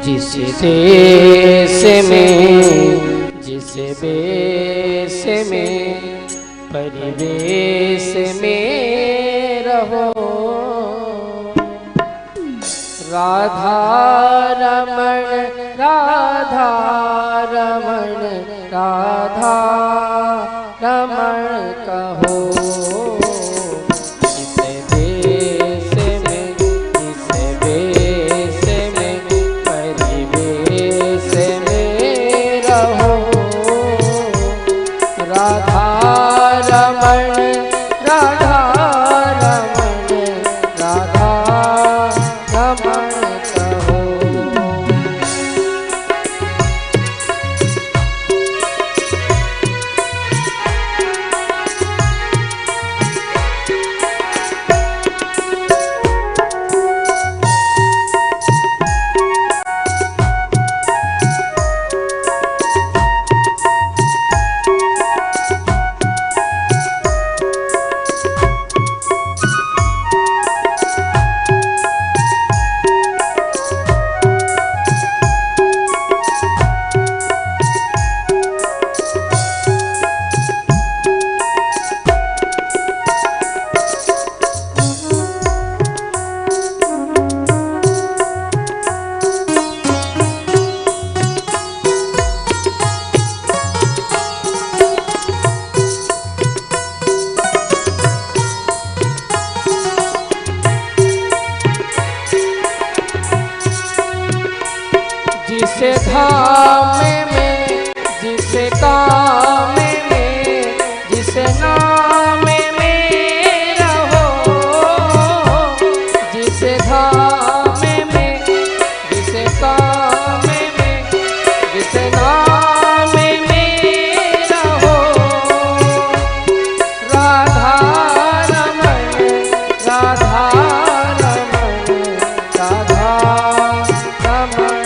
जिस देश में जिस बेस में परिवेश में रहो, राधा रमण राधा रमण राधा रमण कहो। जिसे धाम में जिसे काम में जिसे नाम में रहो, जिसे धाम में जिसे काम में जिसे नाम में रहो, राधा रमण राधा रमण राधा रमण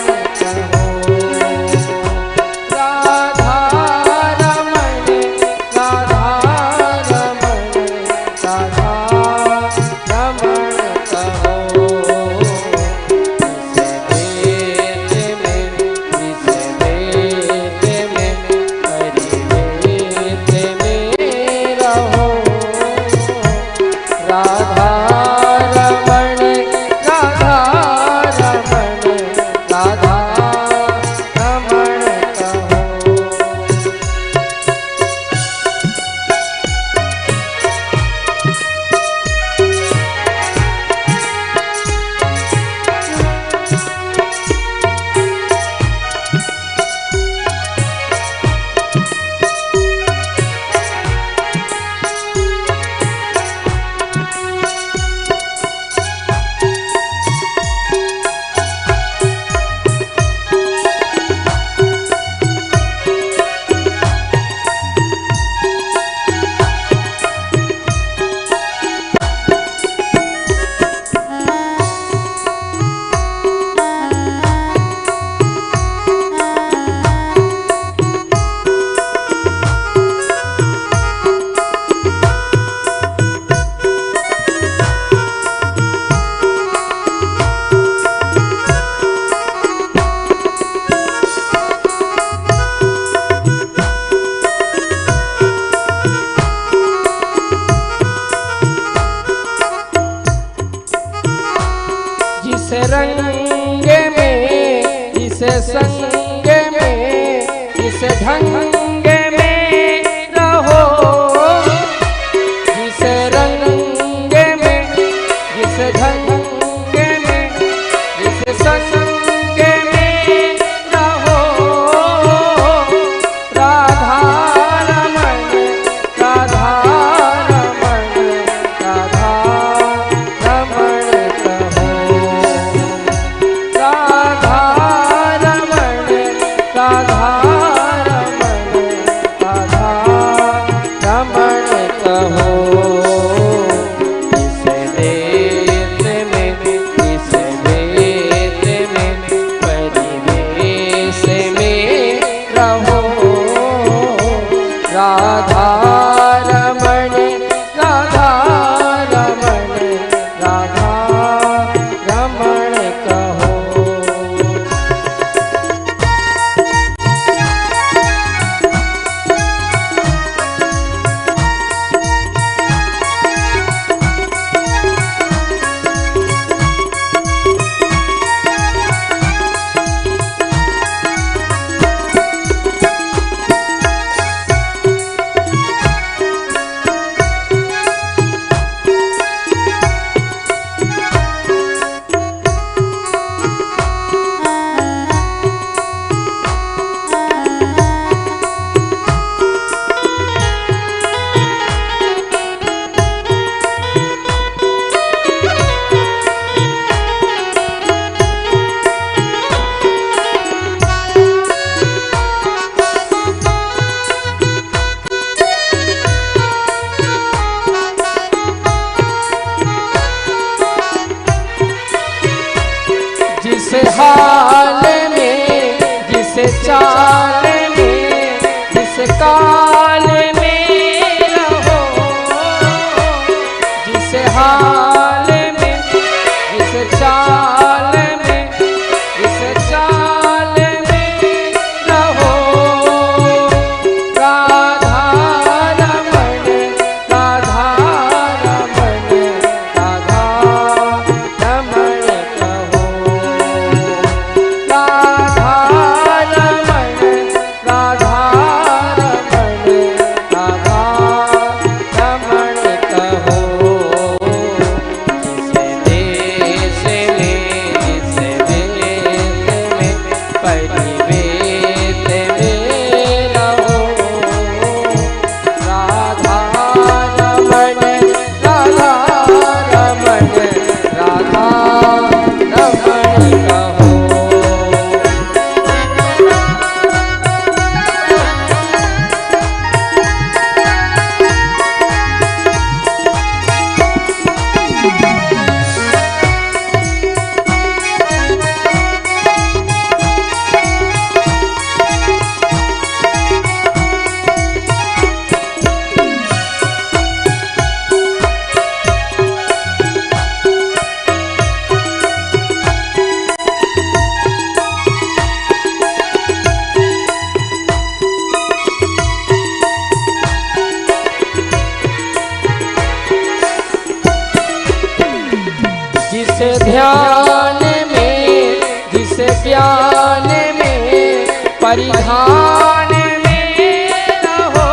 जिसे ध्यान में, जिसे ज्ञान में, परिधान में रहो,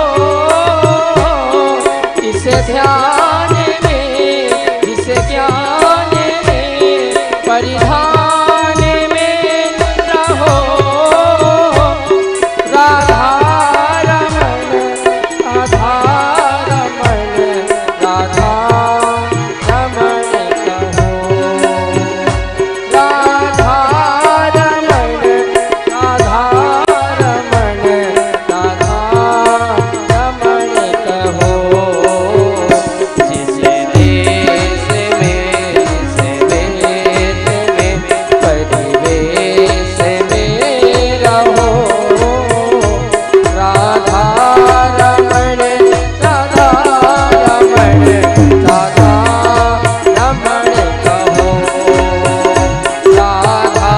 जिसे ध्यान में, जिसे ज्ञान में, परिधान में रहो। राधा रमण, राधा रमण, राधा रमण कहो। राधा रमण, राधा रमण, राधा रमण कहो। जिस देश में, जिस वेश में, परिवेश में रहो। राधा रमण, राधा रमण, राधा रमण कहो। राधा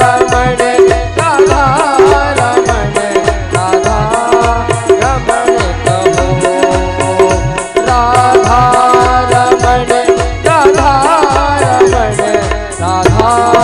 रमण, राधा रमण, राधा रमण कहो। राधा रमण, राधा रमण, राधा